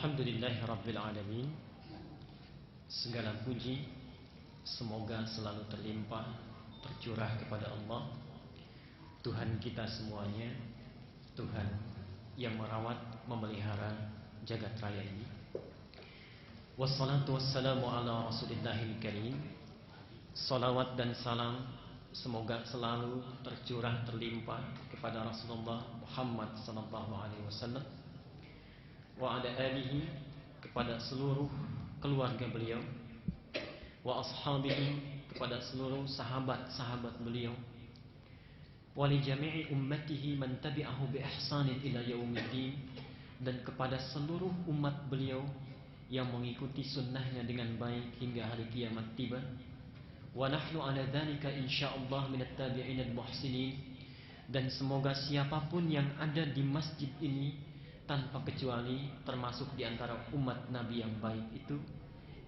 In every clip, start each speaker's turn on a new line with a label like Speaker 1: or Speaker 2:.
Speaker 1: Alhamdulillahirabbil alamin. Segala puji semoga selalu terlimpah tercurah kepada Allah, Tuhan kita semuanya, Tuhan yang merawat memelihara jagat raya ini. Wassalatu wassalamu ala Rasulillahil karim. Salawat dan salam semoga selalu tercurah terlimpah kepada Rasulullah Muhammad sallallahu alaihi wasallam wa ala alihi, kepada seluruh keluarga beliau, wa ashabihi, kepada seluruh sahabat-sahabat beliau, wa li jami'i ummatihi man tabi'ahu bi ihsanin ila yaumiddin, dan kepada seluruh umat beliau yang mengikuti sunnahnya dengan baik hingga hari kiamat tiba. Wa nahnu ala dzalika insyaallah minat tabi'in al-muhsinin, dan semoga siapapun yang ada di masjid ini tanpa kecuali termasuk di antara umat Nabi yang baik itu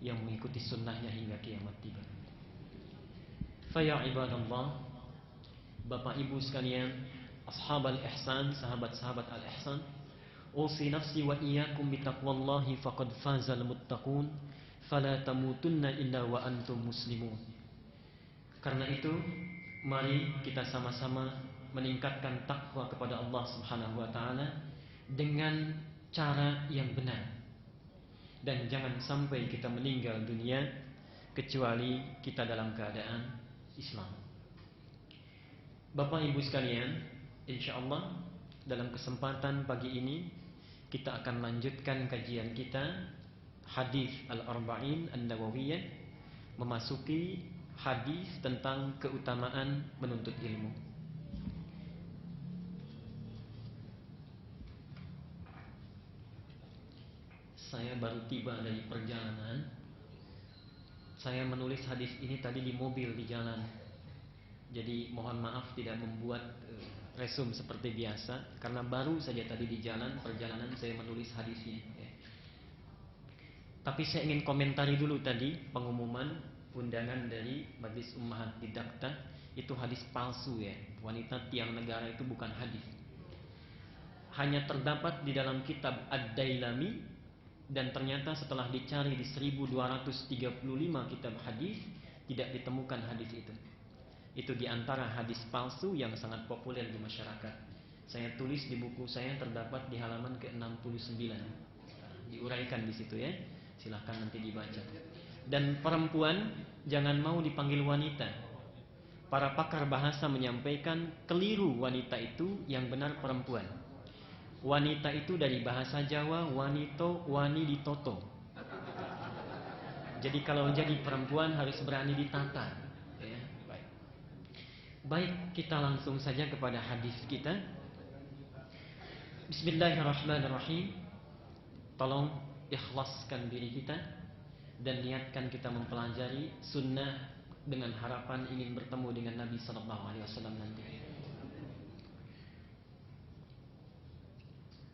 Speaker 1: yang mengikuti sunnahnya hingga kiamat tiba. Faya ibadallah, Bapak Ibu sekalian, ashabal ihsan, sahabat-sahabat al-ihsan, usi nafsi wa iyyakum bitaqwallahi faqad fazal muttaqun fala tamutunna illa wa antum muslimun. Karena itu mari kita sama-sama meningkatkan takwa kepada Allah Subhanahu wa taala dengan cara yang benar, dan jangan sampai kita meninggal dunia kecuali kita dalam keadaan Islam. Bapak Ibu sekalian, insyaallah dalam kesempatan pagi ini kita akan lanjutkan kajian kita hadis al-arba'in an-nawawiyah, memasuki hadis tentang keutamaan menuntut ilmu. Saya baru tiba dari perjalanan. Saya menulis hadis ini tadi di mobil di jalan. Jadi mohon maaf tidak membuat resume seperti biasa, karena baru saja tadi di jalan perjalanan saya menulis hadisnya. Tapi saya ingin komentari dulu tadi pengumuman undangan dari Majelis Ummahat Didakta, itu hadis palsu ya. Wanita tiang negara itu bukan hadis. Hanya terdapat di dalam kitab Ad-Dailami, dan ternyata setelah dicari di 1235 kitab hadis tidak ditemukan hadis itu. Itu di antara hadis palsu yang sangat populer di masyarakat. Saya tulis di buku saya, terdapat di halaman ke-69. Diuraikan di situ ya. Silahkan nanti dibaca. Dan perempuan jangan mau dipanggil wanita. Para pakar bahasa menyampaikan keliru wanita itu, yang benar perempuan. Wanita itu dari bahasa Jawa wanito, wani ditoto. Jadi kalau jadi perempuan harus berani ditata ya. Baik, kita langsung saja kepada hadis kita. Bismillahirrahmanirrahim. Tolong ikhlaskan diri kita dan niatkan kita mempelajari sunnah dengan harapan ingin bertemu dengan Nabi SAW nanti.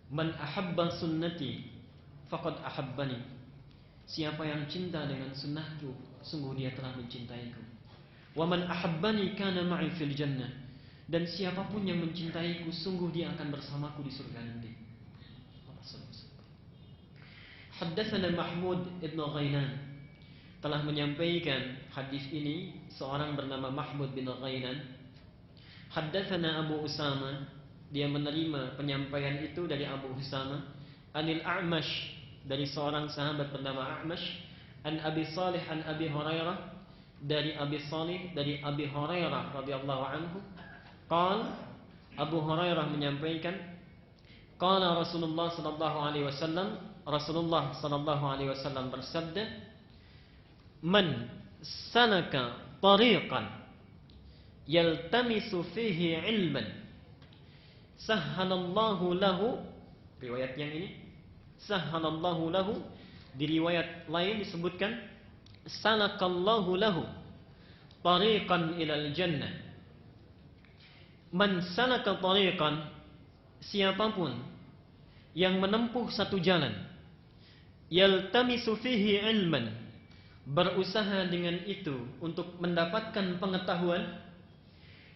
Speaker 1: Man ahabba sunnati faqad ahabbani. Siapa yang cinta dengan sunnahku, sungguh dia telah mencintaiku. Wa man ahabbani kana ma'i fil jannah. Dan siapapun yang mencintaiku, sungguh dia akan bersamaku di surga nanti. Haddatsana Mahmud ibn Ghailan, telah menyampaikan hadis ini seorang bernama Mahmud bin Ghailan. Haddatsana Abu Usama, dia menerima penyampaian itu dari Abu Usama. Anil A'mash, dari seorang sahabat bernama A'mash. An Abi Salih an Abi Hurairah, dari Abi Salih dari Abi Hurairah radhiyallahu anhu. Qala, Abu Hurairah menyampaikan, qala Rasulullah sallallahu alaihi wasallam, Rasulullah sallallahu alaihi wasallam bersabda, man sanaka tariqan yaltamisu fihi ilman sahhalallahu lahu. Riwayat yang ini sahhalallahu lahu, di riwayat lain disebutkan sanakallahu lahu tariqan ilal jannah. Man sanaka tariqan, siapapun yang menempuh satu jalan, yaltamisu fihi ilman, berusaha dengan itu untuk mendapatkan pengetahuan,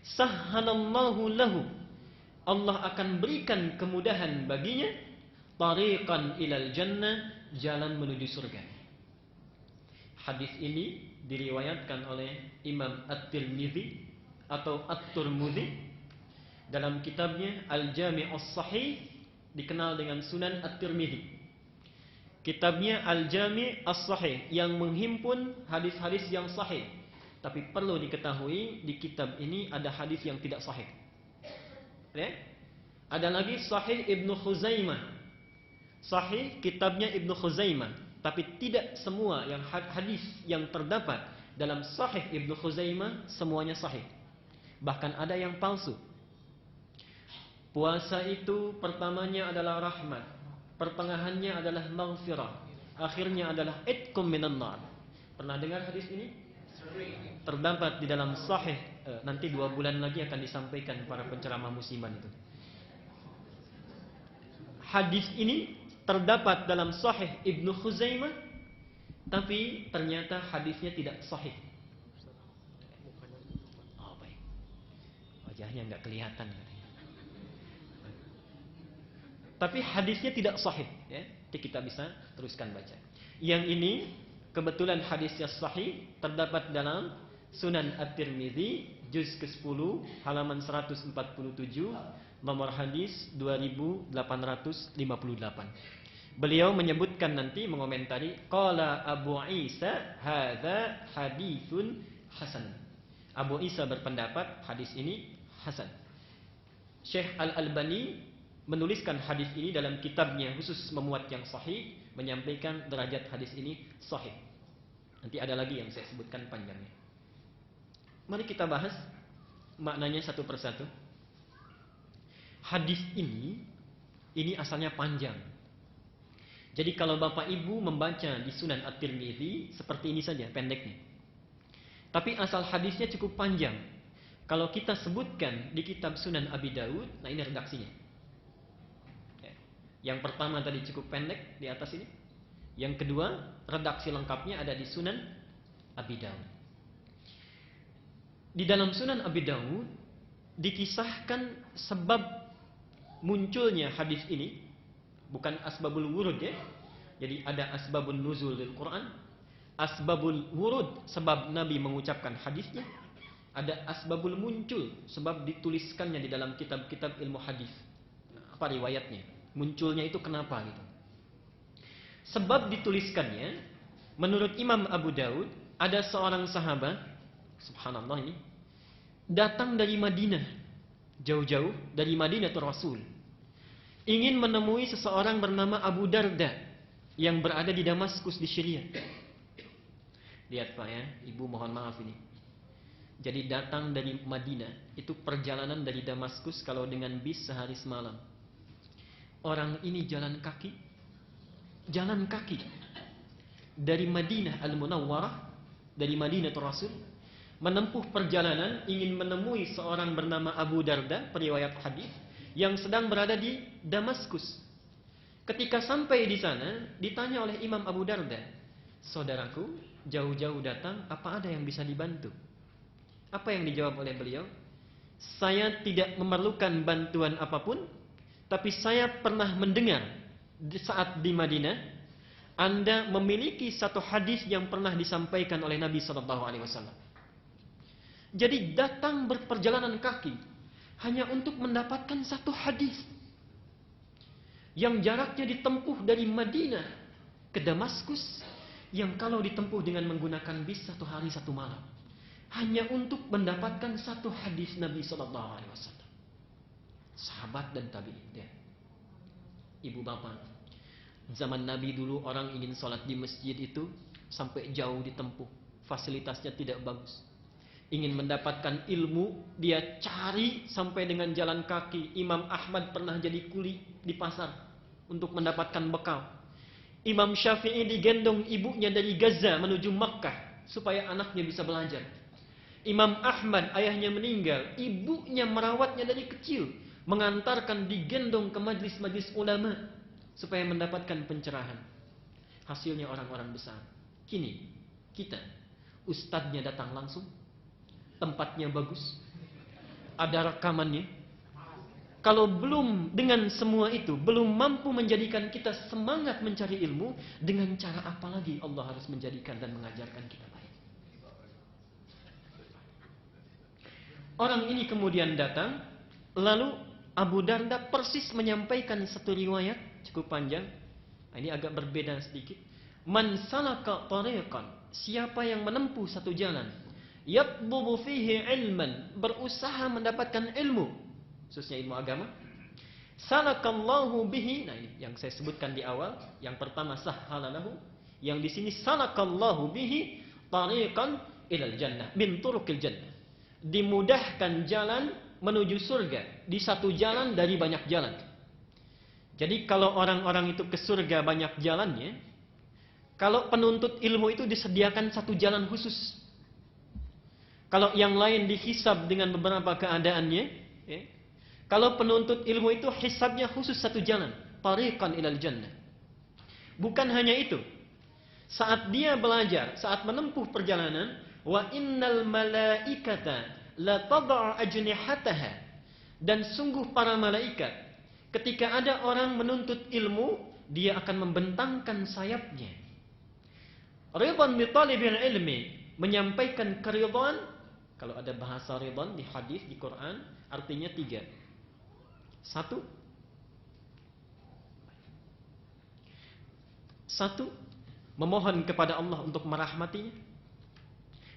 Speaker 1: sahhalallahu lahu, Allah akan berikan kemudahan baginya, tariqan ilal jannah, jalan menuju surga. Hadis ini diriwayatkan oleh Imam At-Tirmidzi atau At-Tirmidzi dalam kitabnya Al-Jami' As-Sahih, dikenal dengan Sunan At-Tirmidzi. Kitabnya Al-Jami' As-Sahih yang menghimpun hadis-hadis yang sahih. Tapi perlu diketahui di kitab ini ada hadis yang tidak sahih. Ya? Ada lagi Sahih Ibnu Khuzaimah. Sahih kitabnya Ibnu Khuzaimah, tapi tidak semua yang hadis yang terdapat dalam Sahih Ibnu Khuzaimah semuanya sahih. Bahkan ada yang palsu. Puasa itu pertamanya adalah rahmat, pertengahannya adalah maghfirah, akhirnya adalah itqum minan nar. Pernah dengar hadis ini? Terdapat di dalam Sahih, nanti 2 bulan lagi akan disampaikan para penceramah musiman itu. Hadis ini terdapat dalam Sahih Ibnu Khuzaimah, tapi ternyata hadisnya tidak sahih. Oh baik, wajahnya nggak kelihatan. Tapi hadisnya tidak sahih. Ya, kita bisa teruskan baca. Yang ini kebetulan hadisnya sahih, terdapat dalam Sunan At-Tirmidzi juz ke-10 halaman 147, nomor hadis 2858. Beliau menyebutkan nanti mengomentari qala Abu Isa hadza haditsun hasan. Abu Isa berpendapat hadis ini hasan. Syekh Al-Albani menuliskan hadis ini dalam kitabnya khusus memuat yang sahih, menyampaikan derajat hadis ini sahih. Nanti ada lagi yang saya sebutkan panjangnya. Mari kita bahas maknanya satu persatu. Hadis ini asalnya panjang. Jadi kalau Bapak Ibu membaca di Sunan At-Tirmidzi seperti ini saja pendeknya. Tapi asal hadisnya cukup panjang. Kalau kita sebutkan di kitab Sunan Abi Daud, nah ini redaksinya. Yang pertama tadi cukup pendek di atas ini. Yang kedua, redaksi lengkapnya ada di Sunan Abi Daud. Di dalam Sunan Abi Daud dikisahkan sebab munculnya hadis ini, bukan asbabul wurud ya. Jadi ada asbabun nuzul del Quran, asbabul wurud sebab Nabi mengucapkan hadisnya, ada asbabul muncul sebab dituliskannya di dalam kitab-kitab ilmu hadis. Apa riwayatnya? Munculnya itu kenapa gitu? Sebab dituliskannya, menurut Imam Abu Daud, ada seorang sahabat, subhanallah ini, datang dari Madinah, jauh-jauh dari Madinah itu Rasul, ingin menemui seseorang bernama Abu Darda yang berada di Damaskus di Syria. Lihat Pak ya, Ibu mohon maaf ini. Jadi datang dari Madinah, itu perjalanan dari Damaskus kalau dengan bis sehari semalam. Orang ini jalan kaki dari Madinah Al-Munawwarah, dari Madinah Rasul, menempuh perjalanan ingin menemui seorang bernama Abu Darda, periwayat hadis, yang sedang berada di Damaskus. Ketika sampai di sana, ditanya oleh Imam Abu Darda, saudaraku, jauh-jauh datang, apa ada yang bisa dibantu? Apa yang dijawab oleh beliau? Saya tidak memerlukan bantuan apapun, tapi saya pernah mendengar saat di Madinah, Anda memiliki satu hadis yang pernah disampaikan oleh Nabi SAW. Jadi datang berperjalanan kaki hanya untuk mendapatkan satu hadis yang jaraknya ditempuh dari Madinah ke Damaskus, yang kalau ditempuh dengan menggunakan bis 1 hari 1 malam, hanya untuk mendapatkan satu hadis Nabi SAW. Sahabat dan tabi'in. Ibu bapak, zaman Nabi dulu orang ingin sholat di masjid itu sampai jauh ditempuh, fasilitasnya tidak bagus. Ingin mendapatkan ilmu, dia cari sampai dengan jalan kaki. Imam Ahmad pernah jadi kuli di pasar untuk mendapatkan bekal. Imam Syafi'i digendong ibunya dari Gaza menuju Makkah supaya anaknya bisa belajar. Imam Ahmad ayahnya meninggal, ibunya merawatnya dari kecil, mengantarkan digendong ke majlis-majlis ulama supaya mendapatkan pencerahan. Hasilnya orang-orang besar. Kini kita, ustadznya datang langsung, tempatnya bagus, ada rekamannya, kalau belum dengan semua itu belum mampu menjadikan kita semangat mencari ilmu, dengan cara apa lagi Allah harus menjadikan dan mengajarkan kita baik? Orang ini kemudian datang, lalu Abu Darda persis menyampaikan satu riwayat cukup panjang. Ini agak berbeda sedikit. Man salaka tariqan, siapa yang menempuh satu jalan, yatlubu fihi ilman, berusaha mendapatkan ilmu, khususnya ilmu agama. Salakallahu bihi, nah ini yang saya sebutkan di awal. Yang pertama sahhalalahu, yang di sini salakallahu bihi tariqan ilal jannah min turuqil jannah. Dimudahkan jalan menuju surga di satu jalan dari banyak jalan. Jadi kalau orang-orang itu ke surga banyak jalannya, kalau penuntut ilmu itu disediakan satu jalan khusus. Kalau yang lain dihisab dengan beberapa keadaannya, ya. Kalau penuntut ilmu itu hisabnya khusus satu jalan, tariqan ilal jannah. Bukan hanya itu. Saat dia belajar, saat menempuh perjalanan, wa innal malaikata la tad'u ajnihataha, dan sungguh para malaikat ketika ada orang menuntut ilmu, dia akan membentangkan sayapnya. Ridwan bi talibil ilmi, menyampaikan keridhaan. Kalau ada bahasa ridwan di hadis di Quran, artinya 3. 1, memohon kepada Allah untuk merahmatinya.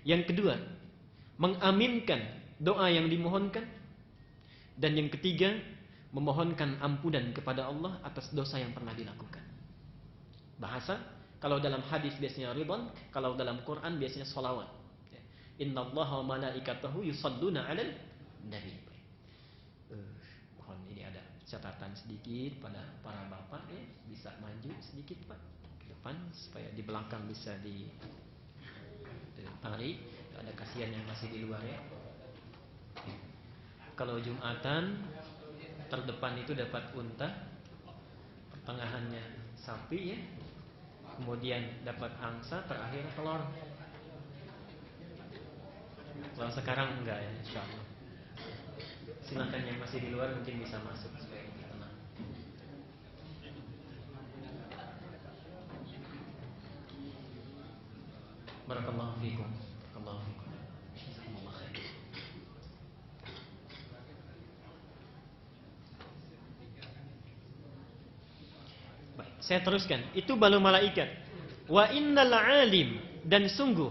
Speaker 1: Yang kedua, mengaminkan doa yang dimohonkan. Dan yang ketiga, memohonkan ampunan kepada Allah atas dosa yang pernah dilakukan. Bahasa, kalau dalam hadis biasanya ridwan, kalau dalam Quran biasanya sholawat. Innallaha wa malaikatahu yusalluna 'alal nabi. Mohon ini ada catatan sedikit pada para bapak, ya, bisa maju sedikit Pak ke depan supaya di belakang bisa ditarik. Ada kasihan yang masih di luar, ya. Kalau Jumatan terdepan itu dapat unta, pertengahannya sapi, ya, kemudian dapat angsa, terakhir telur. Kalau sekarang enggak, ya, insyaallah. Silakan yang masih di luar mungkin bisa masuk supaya lebih tenang. Barakallahu fikum. Barakallahu fikum. Jazakumullah khair. Baik, saya teruskan. Itu balu malaikat. Wa innal alim, dan sungguh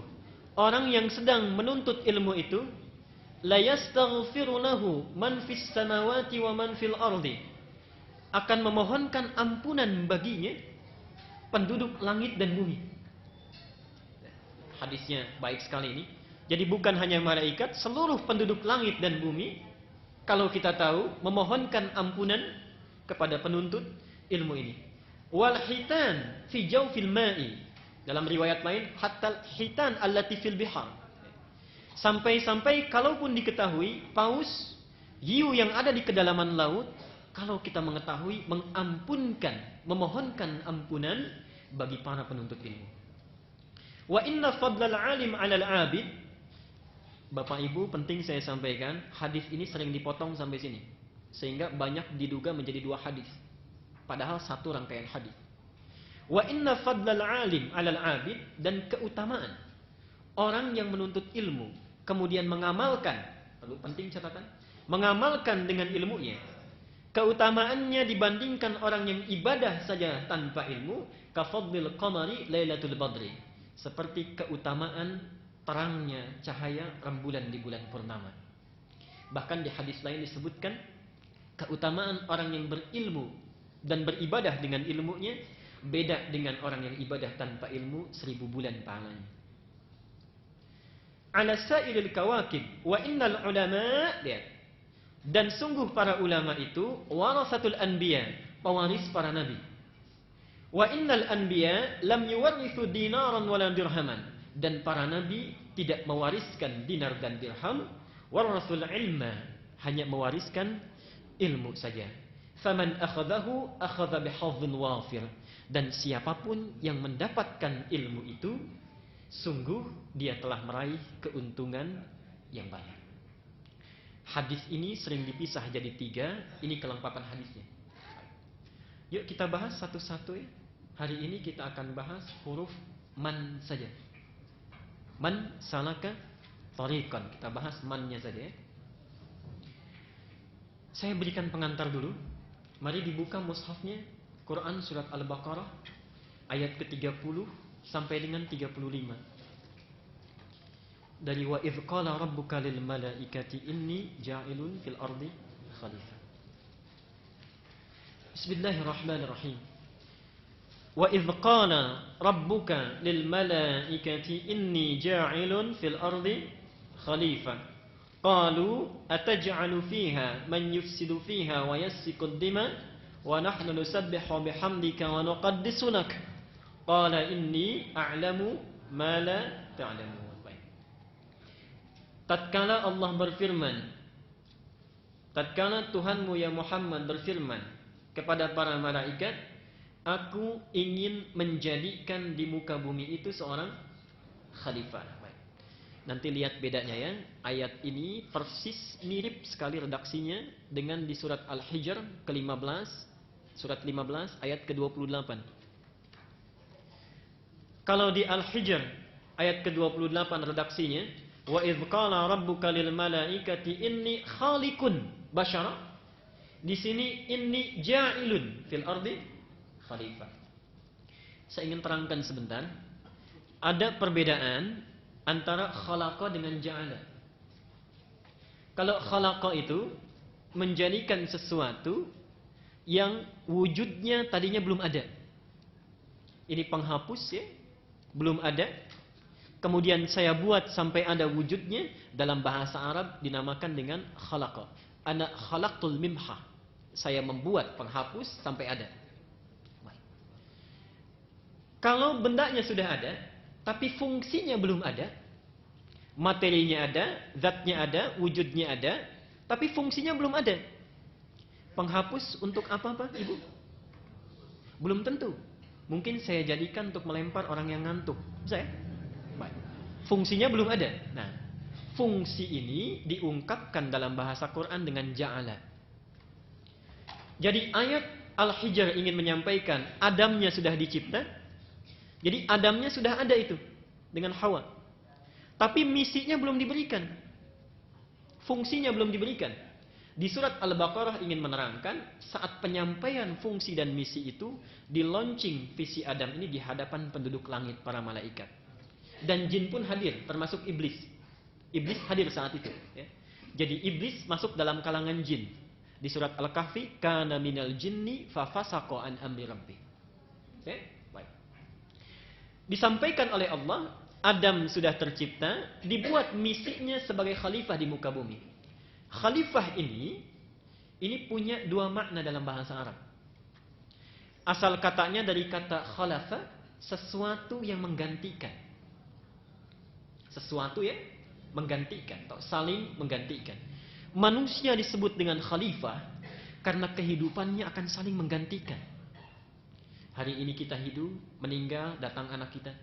Speaker 1: orang yang sedang menuntut ilmu itu, la yastaghfiru lahu man fis samawati wa man fil ardi, akan memohonkan ampunan baginya penduduk langit dan bumi. Hadisnya baik sekali ini. Jadi bukan hanya malaikat, seluruh penduduk langit dan bumi, kalau kita tahu, memohonkan ampunan kepada penuntut ilmu ini. Wal hitan fi jawfil ma'i, dalam riwayat lain hatta hitan allati fil bihar, sampai-sampai kalaupun diketahui paus, hiu yang ada di kedalaman laut, kalau kita mengetahui, mengampunkan, memohonkan ampunan bagi para penuntut ilmu. Wa inna fadlal alim 'alal 'abid. Bapak Ibu, penting saya sampaikan, hadis ini sering dipotong sampai sini, sehingga banyak diduga menjadi 2 hadis, padahal satu rangkaian hadis. Wa inna fadlal alim 'alal 'abid, dan keutamaan orang yang menuntut ilmu kemudian mengamalkan, lalu penting catatan, mengamalkan dengan ilmunya, keutamaannya dibandingkan orang yang ibadah saja tanpa ilmu, kafadlil qamari lailatul badri, seperti keutamaan terangnya cahaya rembulan di bulan purnama. Bahkan di hadis lain disebutkan keutamaan orang yang berilmu dan beribadah dengan ilmunya beda dengan orang yang ibadah tanpa ilmu 1000 bulan pahalanya. Ala sa'ilil kawakib wa innal ulama, dan sungguh para ulama itu warasatul anbiya, pewaris para nabi. Wa innal anbiya lam yuwarithu dinaran wala dirhaman, dan para nabi tidak mewariskan dinar dan dirham. Warasul ilma, hanya mewariskan ilmu saja. Faman akhadahu akhadha bihadhin wafir, dan siapapun yang mendapatkan ilmu itu, sungguh dia telah meraih keuntungan yang banyak. Hadis ini sering dipisah jadi 3. Ini kelengkapan hadisnya. Yuk kita bahas satu-satu ya. Hari ini kita akan bahas huruf man saja. Man salaka tariqan. Kita bahas mannya saja ya. Saya berikan pengantar dulu. Mari dibuka mushafnya, Quran surat Al-Baqarah ayat ke-30 sampai dengan 35. Dari wa idz qala rabbuka lil malaikati inni ja'ilun fil ardi khalifah. Bismillahirrahmanirrahim. Wa idz qala rabbuka lil malaikati inni ja'ilun fil ardi khalifah. Qalu ataj'alu fiha man yufsidu fiha wa yasfiku ad-dima wa nahnu nusabbihu bihamdika wa nuqaddisu lak. Qala inni a'lamu ma la ta'lamun. Tatkala Allah berfirman, tatkala Tuhanmu ya Muhammad berfirman kepada para malaikat, aku ingin menjadikan di muka bumi itu seorang khalifah. Nanti lihat bedanya ya. Ayat ini persis mirip sekali redaksinya dengan di surat Al-Hijr ke-15, surat 15 ayat ke-28. Kalau di Al-Hijr ayat ke-28 redaksinya, wa idz qala rabbuka lil malaikati inni khaliqun basyara. Di sini inni ja'ilun fil ardi khalifah. Saya ingin terangkan sebentar. Ada perbedaan antara khalaqa dengan ja'ala. Kalau khalaqa itu menjadikan sesuatu yang wujudnya tadinya belum ada. Ini penghapus ya, belum ada. Kemudian saya buat sampai ada wujudnya. Dalam bahasa Arab dinamakan dengan khalaqa. Ana khalaqtul mimha. Saya membuat penghapus sampai ada. Kalau bendanya sudah ada, tapi fungsinya belum ada, materinya ada, zatnya ada, wujudnya ada, tapi fungsinya belum ada. Penghapus untuk apa Ibu? Belum tentu. Mungkin saya jadikan untuk melempar orang yang ngantuk. Bisa ya? Baik. Fungsinya belum ada. Nah, fungsi ini diungkapkan dalam bahasa Quran dengan ja'ala. Jadi ayat Al-Hijr ingin menyampaikan Adamnya sudah dicipta. Jadi Adamnya sudah ada itu dengan Hawa. Tapi misinya belum diberikan. Fungsinya belum diberikan. Di surat Al-Baqarah ingin menerangkan saat penyampaian fungsi dan misi itu di launching visi Adam ini di hadapan penduduk langit para malaikat. Dan jin pun hadir, termasuk iblis. Iblis hadir saat itu. Ya. Jadi iblis masuk dalam kalangan jin. Di surat Al-Kahfi, kana minal jinni fafasaqa an amri rabbih. Ya. Baik. Disampaikan oleh Allah, Adam sudah tercipta, dibuat misinya sebagai khalifah di muka bumi. Khalifah ini punya dua makna dalam bahasa Arab. Asal katanya dari kata khalafa, sesuatu yang menggantikan. Sesuatu ya, menggantikan atau saling menggantikan. Manusia disebut dengan khalifah karena kehidupannya akan saling menggantikan. Hari ini kita hidup, meninggal, datang anak kita.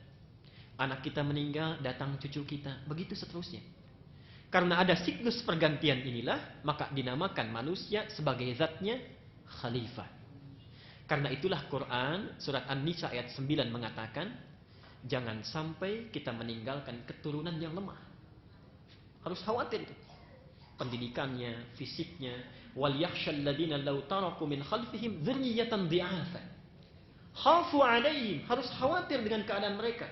Speaker 1: Anak kita meninggal, datang cucu kita. Begitu seterusnya. Karena ada siklus pergantian inilah, maka dinamakan manusia sebagai zatnya khalifah. Karena itulah Quran surat An-Nisa ayat 9 mengatakan, jangan sampai kita meninggalkan keturunan yang lemah. Harus khawatir itu. Pendidikannya, fisiknya. Wal yakhshal ladina law taraku min khalfihim dzurriyyatan dhi'afan. Khafu 'alaihim. Harus khawatir dengan keadaan mereka.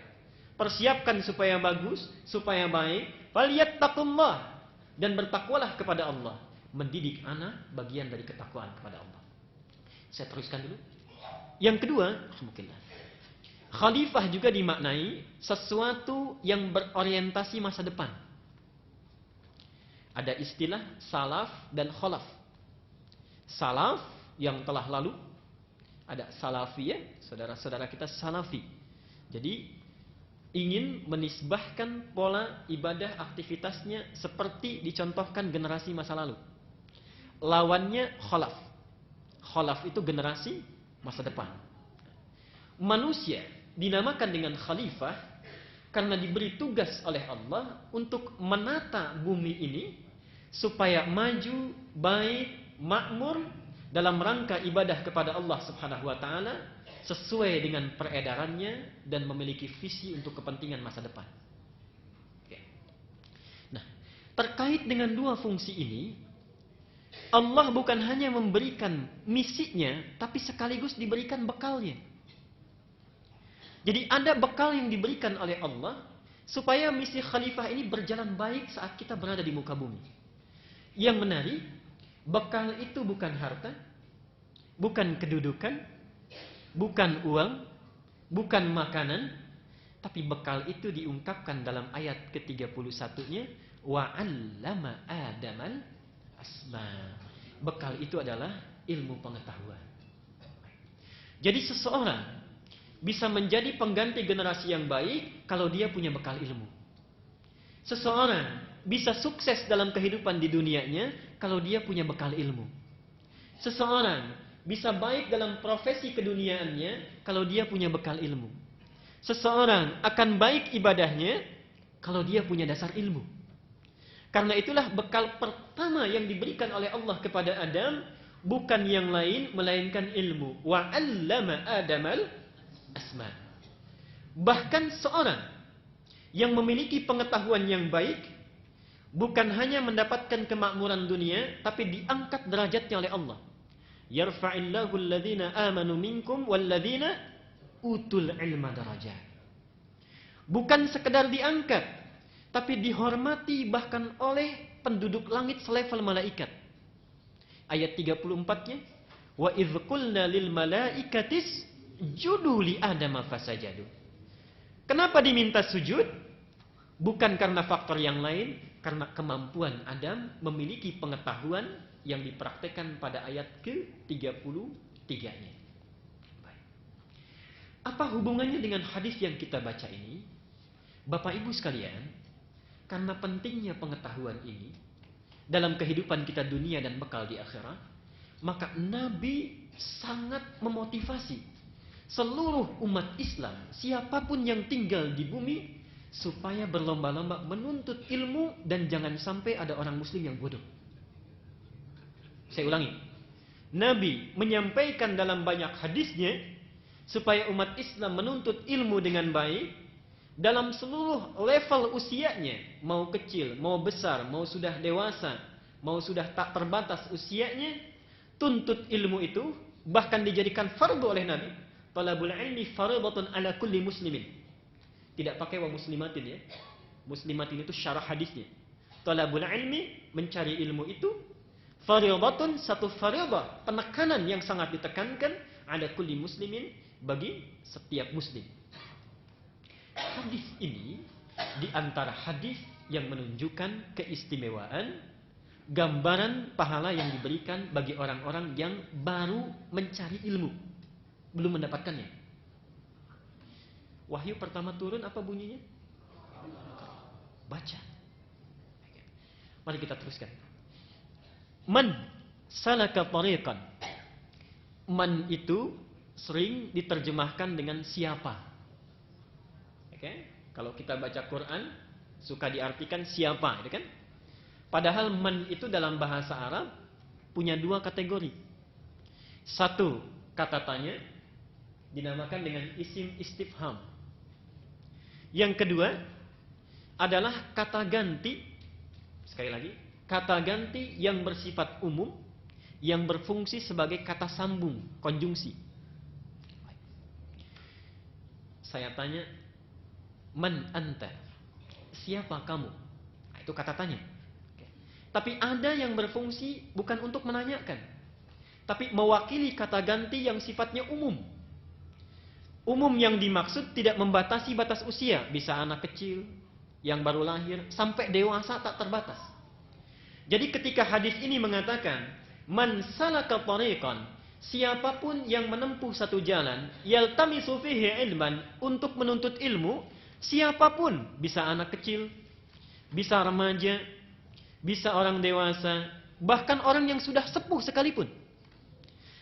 Speaker 1: Persiapkan supaya bagus, supaya baik. Falyattaqullah. Dan bertakwalah kepada Allah. Mendidik anak bagian dari ketakwaan kepada Allah. Saya teruskan dulu. Yang kedua, alhamdulillah. Khalifah juga dimaknai sesuatu yang berorientasi masa depan. Ada istilah salaf dan khalaf. Salaf yang telah lalu, ada salafiyah, saudara-saudara kita salafi. Jadi ingin menisbahkan pola ibadah aktivitasnya seperti dicontohkan generasi masa lalu. Lawannya khalaf. Khalaf itu generasi masa depan. Manusia dinamakan dengan khalifah karena diberi tugas oleh Allah untuk menata bumi ini supaya maju, baik, makmur dalam rangka ibadah kepada Allah Subhanahu wa taala sesuai dengan peredarannya dan memiliki visi untuk kepentingan masa depan. Oke. Nah, terkait dengan dua fungsi ini, Allah bukan hanya memberikan misinya, tapi sekaligus diberikan bekalnya. Jadi ada bekal yang diberikan oleh Allah supaya misi khalifah ini berjalan baik saat kita berada di muka bumi. Yang menarik, bekal itu bukan harta, bukan kedudukan, bukan uang, bukan makanan, tapi bekal itu diungkapkan dalam ayat ke-31-nya, wa 'allama Adamal asma. Bekal itu adalah ilmu pengetahuan. Jadi seseorang bisa menjadi pengganti generasi yang baik kalau dia punya bekal ilmu. Seseorang bisa sukses dalam kehidupan di dunianya kalau dia punya bekal ilmu. Seseorang bisa baik dalam profesi keduniaannya kalau dia punya bekal ilmu. Seseorang akan baik ibadahnya kalau dia punya dasar ilmu. Karena itulah bekal pertama yang diberikan oleh Allah kepada Adam bukan yang lain melainkan ilmu. Wa 'allama Adamal asma. Bahkan seorang yang memiliki pengetahuan yang baik bukan hanya mendapatkan kemakmuran dunia, tapi diangkat derajatnya oleh Allah. Yarfa'illahu alladhina amanu minkum walladhina utul ilma darajat. Bukan sekedar diangkat, tapi dihormati bahkan oleh penduduk langit selevel malaikat. Ayat 34-nya, wa idz qulna lil malaikatis judu li Adam fasajadu. Kenapa diminta sujud? Bukan karena faktor yang lain, karena kemampuan Adam memiliki pengetahuan yang dipraktekkan pada ayat ke-33-nya. Baik. Apa hubungannya dengan hadis yang kita baca ini? Bapak Ibu sekalian, karena pentingnya pengetahuan ini dalam kehidupan kita dunia dan bekal di akhirat, maka Nabi sangat memotivasi seluruh umat Islam, siapapun yang tinggal di bumi, supaya berlomba-lomba menuntut ilmu dan jangan sampai ada orang muslim yang bodoh. Saya ulangi. Nabi menyampaikan dalam banyak hadisnya supaya umat Islam menuntut ilmu dengan baik dalam seluruh level usianya, mau kecil, mau besar, mau sudah dewasa, mau sudah tak terbatas usianya, tuntut ilmu itu bahkan dijadikan fardu oleh Nabi. Talabul ilmi fardhatun ala kulli muslimin. Tidak pakai wa muslimatin ya. Muslimatin itu syarah hadisnya. Talabul ilmi, mencari ilmu itu fardhatun, satu fardhah, penekanan yang sangat ditekankan ala kulli muslimin, bagi setiap muslim. Hadis ini di antara hadis yang menunjukkan keistimewaan, gambaran pahala yang diberikan bagi orang-orang yang baru mencari ilmu, belum mendapatkannya. Wahyu pertama turun apa bunyinya? Baca. Mari kita teruskan. Man salaka tariqan. Man itu sering diterjemahkan dengan siapa. Oke? Kalau kita baca Quran suka diartikan siapa, gitu kan? Padahal man itu dalam bahasa Arab punya dua kategori. Satu, kata tanya, dinamakan dengan isim istifham. Yang kedua adalah kata ganti. Sekali lagi, kata ganti yang bersifat umum, yang berfungsi sebagai kata sambung, konjungsi. Saya tanya, man anta? Siapa kamu? Nah, itu kata tanya. Tapi ada yang berfungsi bukan untuk menanyakan, tapi mewakili kata ganti yang sifatnya umum. Umum yang dimaksud tidak membatasi batas usia. Bisa anak kecil, yang baru lahir, sampai dewasa tak terbatas. Jadi ketika hadis ini mengatakan, man salaka tariqan, siapapun yang menempuh satu jalan, yaltamisu fihi ilman, untuk menuntut ilmu, siapapun, bisa anak kecil, bisa remaja, bisa orang dewasa, bahkan orang yang sudah sepuh sekalipun.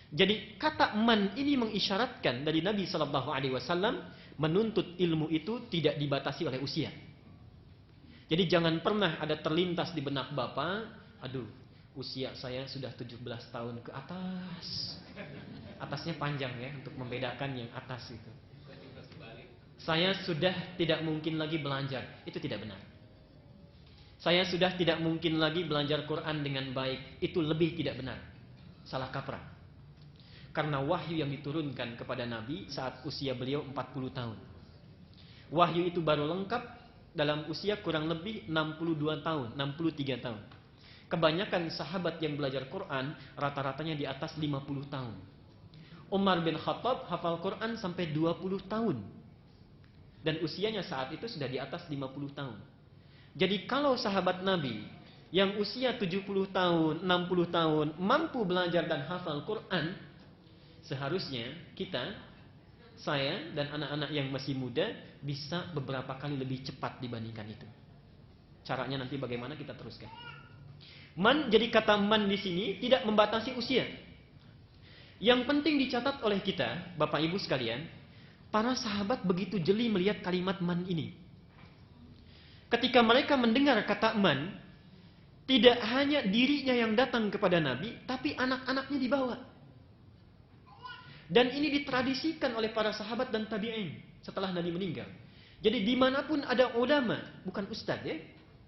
Speaker 1: Jadi kata man ini mengisyaratkan dari Nabi SAW, menuntut ilmu itu tidak dibatasi oleh usia. Jadi jangan pernah ada terlintas di benak Bapak, Aduh, usia saya sudah 17 tahun ke atas. Atasnya panjang ya untuk membedakan yang atas itu. Saya sudah tidak mungkin lagi belajar. Itu tidak benar. Saya sudah tidak mungkin lagi belajar Quran dengan baik. Itu lebih tidak benar. Salah kaprah. Karena wahyu yang diturunkan kepada Nabi saat usia beliau 40 tahun. Wahyu itu baru lengkap dalam usia kurang lebih 62 tahun, 63 tahun. Kebanyakan sahabat yang belajar Quran rata-ratanya di atas 50 tahun. Umar bin Khattab hafal Quran sampai 20 tahun. Dan usianya saat itu sudah di atas 50 tahun. Jadi kalau sahabat Nabi yang usia 70 tahun, 60 tahun mampu belajar dan hafal Quran, seharusnya kita, saya dan anak-anak yang masih muda bisa beberapa kali lebih cepat dibandingkan itu. Caranya nanti bagaimana kita teruskan. Man, jadi kata man di sini tidak membatasi usia. Yang penting dicatat oleh kita, Bapak Ibu sekalian, para sahabat begitu jeli melihat kalimat man ini. Ketika mereka mendengar kata man, tidak hanya dirinya yang datang kepada Nabi, tapi anak-anaknya dibawa. Dan ini ditradisikan oleh para sahabat dan tabi'in setelah Nabi meninggal. Jadi dimanapun ada ulama, bukan ustadz ya.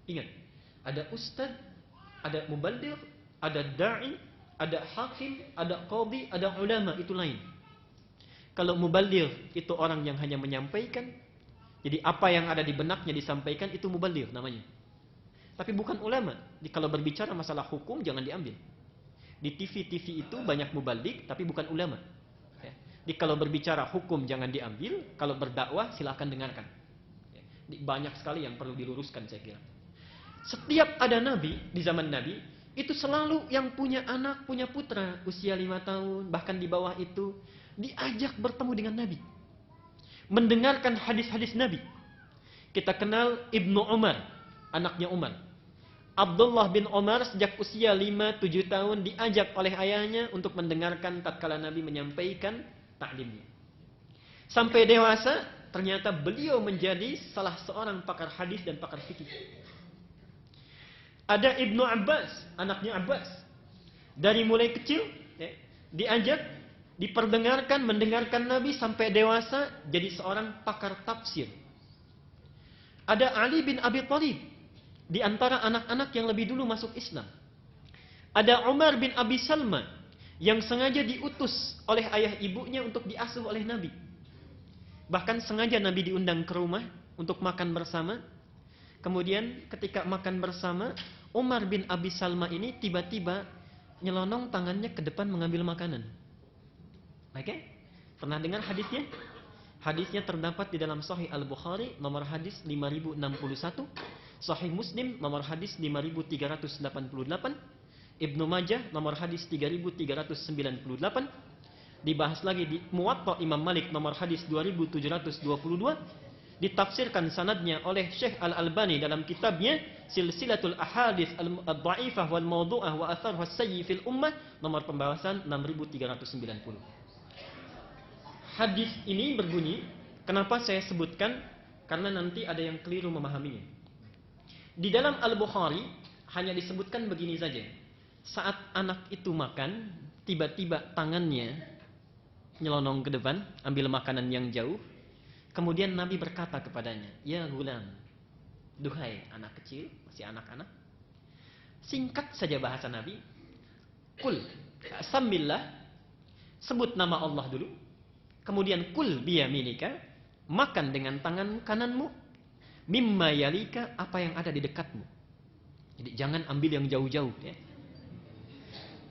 Speaker 1: Ingat, ada ustadz, ada muballigh, ada da'i, ada hakim, ada qadhi, ada ulama, itu lain. Kalau muballigh itu orang yang hanya menyampaikan, jadi apa yang ada di benaknya disampaikan, itu muballigh namanya. Tapi bukan ulama. Jadi kalau berbicara masalah hukum jangan diambil. Di TV-TV itu banyak muballigh tapi bukan ulama. Jadi kalau berbicara hukum jangan diambil, kalau berdakwah silakan dengarkan. Banyak sekali yang perlu diluruskan saya kira. Setiap ada nabi di zaman Nabi, itu selalu yang punya anak, punya putra usia 5 tahun, bahkan di bawah itu diajak bertemu dengan Nabi. Mendengarkan hadis-hadis Nabi. Kita kenal Ibnu Umar, anaknya Umar. Abdullah bin Umar sejak usia 5-7 tahun diajak oleh ayahnya untuk mendengarkan tatkala Nabi menyampaikan taklimnya. Sampai dewasa, ternyata beliau menjadi salah seorang pakar hadis dan pakar fikih. Ada Ibnu Abbas, anaknya Abbas. Dari mulai kecil, diajak, diperdengarkan, mendengarkan Nabi sampai dewasa, jadi seorang pakar tafsir. Ada Ali bin Abi Thalib, di antara anak-anak yang lebih dulu masuk Islam. Ada Umar bin Abi Salma, yang sengaja diutus oleh ayah ibunya untuk diasuh oleh Nabi. Bahkan sengaja Nabi diundang ke rumah untuk makan bersama. Kemudian ketika makan bersama, Umar bin Abi Salma ini tiba-tiba nyelonong tangannya ke depan mengambil makanan. Oke? Pernah dengar hadisnya? Hadisnya terdapat di dalam Sahih Al-Bukhari nomor hadis 5061, Sahih Muslim nomor hadis 5388, Ibnu Majah nomor hadis 3398, dibahas lagi di Muwatta Imam Malik nomor hadis 2722, ditafsirkan sanadnya oleh Syekh Al-Albani dalam kitabnya Silsilatul Ahadits Al-Dha'ifah wal Mawdu'ah wa Atharuha Sayyi fil Ummah nomor pembahasan 6390. Hadis ini berbunyi, kenapa saya sebutkan? Karena nanti ada yang keliru memahaminya. Di dalam Al-Bukhari hanya disebutkan begini saja. Saat anak itu makan, tiba-tiba tangannya nyelonong ke depan, ambil makanan yang jauh. Kemudian Nabi berkata kepadanya, "Ya gulam, duhai anak kecil, masih anak-anak." Singkat saja bahasa Nabi. Kul, sambillah, sebut nama Allah dulu. Kemudian kul biyaminika, makan dengan tangan kananmu. Mimma yalika, apa yang ada di dekatmu. Jadi jangan ambil yang jauh-jauh ya.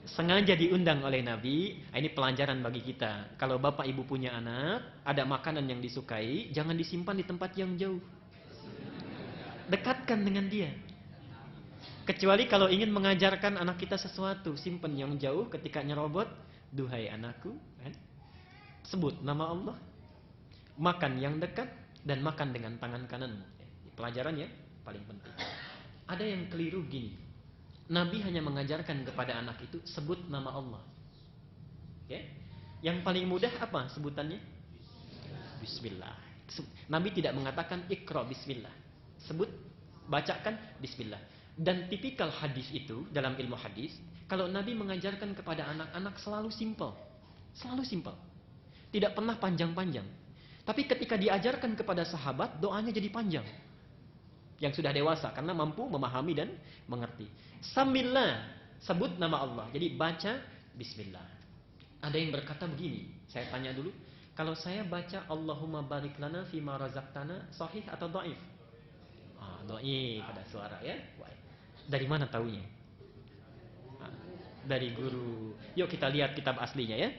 Speaker 1: Sengaja diundang oleh Nabi. Ini pelajaran bagi kita. Kalau bapak ibu punya anak, ada makanan yang disukai, jangan disimpan di tempat yang jauh. Dekatkan dengan dia. Kecuali kalau ingin mengajarkan anak kita sesuatu, simpan yang jauh. Ketika nyerobot, duhai anakku, kan? Sebut nama Allah, makan yang dekat, dan makan dengan tangan kananmu. Pelajaran ya, paling penting. Ada yang keliru gini. Nabi hanya mengajarkan kepada anak itu sebut nama Allah. Ya? Yang paling mudah apa sebutannya? Bismillah. Nabi tidak mengatakan ikra bismillah. Sebut, bacakan bismillah. Dan tipikal hadis itu dalam ilmu hadis, kalau Nabi mengajarkan kepada anak-anak selalu simple. Selalu simple. Tidak pernah panjang-panjang. Tapi ketika diajarkan kepada sahabat, doanya jadi panjang. Yang sudah dewasa karena mampu memahami dan mengerti. Samillah, sebut nama Allah. Jadi baca bismillah. Ada yang berkata begini, saya tanya dulu, kalau saya baca Allahumma barik lana fima razaqtana, sahih atau dhaif? Dhaif pada suara ya. Dari mana taunya? Dari guru. Yuk kita lihat kitab aslinya ya.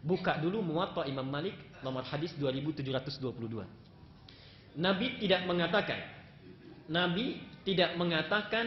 Speaker 1: Buka dulu Muwatta Imam Malik nomor hadis 2722. Nabi tidak mengatakan